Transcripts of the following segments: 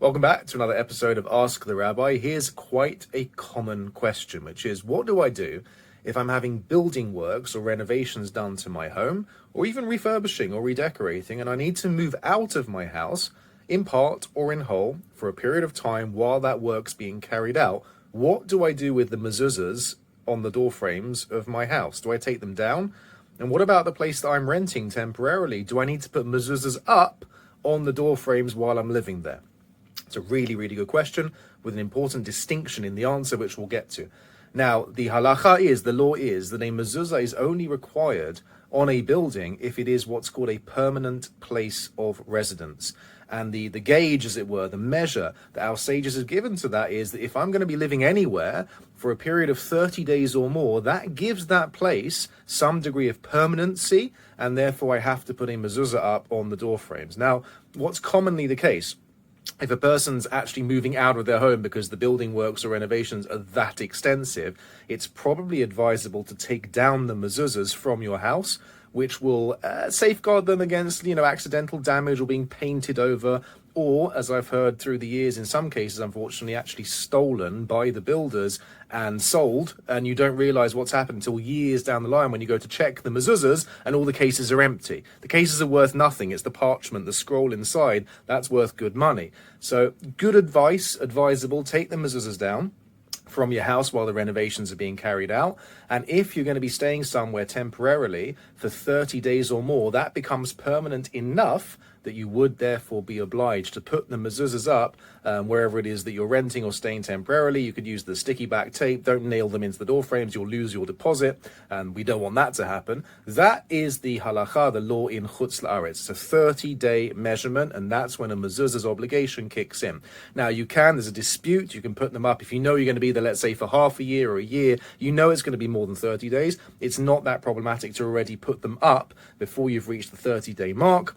Welcome back to another episode of Ask the Rabbi. Here's quite a common question, which is, what do I do if I'm having building works or renovations done to my home, or even refurbishing or redecorating, and I need to move out of my house, in part or in whole, for a period of time while that work's being carried out? What do I do with the mezuzahs on the door frames of my house? Do I take them down? And what about the place that I'm renting temporarily? Do I need to put mezuzahs up on the door frames while I'm living there? It's a really, really good question with an important distinction in the answer, which we'll get to. Now, the halacha is, the law is, that a mezuzah is only required on a building if it is what's called a permanent place of residence. And the gauge, as it were, the measure that our sages have given to that is that if I'm going to be living anywhere for a period of 30 days or more, that gives that place some degree of permanency, and therefore I have to put a mezuzah up on the door frames. Now, what's commonly the case, if a person's actually moving out of their home because the building works or renovations are that extensive, it's probably advisable to take down the mezuzahs from your house, which will safeguard them against, accidental damage or being painted over, or, as I've heard through the years, in some cases, unfortunately, actually stolen by the builders and sold, and you don't realize what's happened until years down the line when you go to check the mezuzahs and all the cases are empty. The cases are worth nothing. It's the parchment, the scroll inside, that's worth good money. So, good advice, advisable, take the mezuzahs down from your house while the renovations are being carried out. And if you're going to be staying somewhere temporarily for 30 days or more, that becomes permanent enough that you would therefore be obliged to put the mezuzahs up wherever it is that you're renting or staying temporarily. You could use the sticky back tape. Don't nail them into the door frames. You'll lose your deposit, and we don't want that to happen. That is the halacha, the law in Chutz La'aretz. It's a 30-day measurement, and that's when a mezuzah's obligation kicks in. Now, there's a dispute. You can put them up if you know you're going to be there, let's say, for half a year or a year. You know it's going to be more than 30 days. It's not that problematic to already put them up before you've reached the 30-day mark.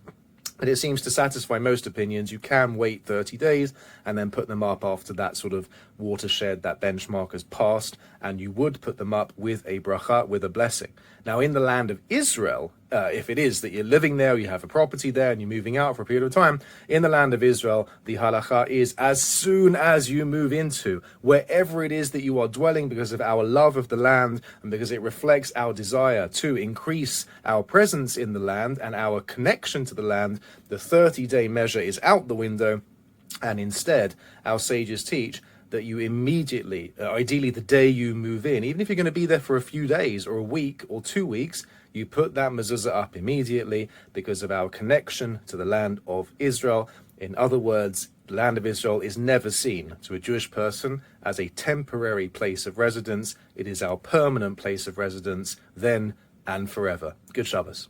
But it seems to satisfy most opinions. You can wait 30 days and then put them up after that sort of watershed, that benchmark has passed, and you would put them up with a bracha, with a blessing. Now, in the land of Israel, if it is that you're living there, you have a property there, and you're moving out for a period of time, in the land of Israel, the halacha is as soon as you move into wherever it is that you are dwelling, because of our love of the land and because it reflects our desire to increase our presence in the land and our connection to the land, the 30-day measure is out the window, and instead, our sages teach that you immediately, ideally the day you move in, even if you're going to be there for a few days or a week or 2 weeks, you put that mezuzah up immediately because of our connection to the land of Israel. In other words, the land of Israel is never seen to a Jewish person as a temporary place of residence. It is our permanent place of residence then and forever. Good Shabbos.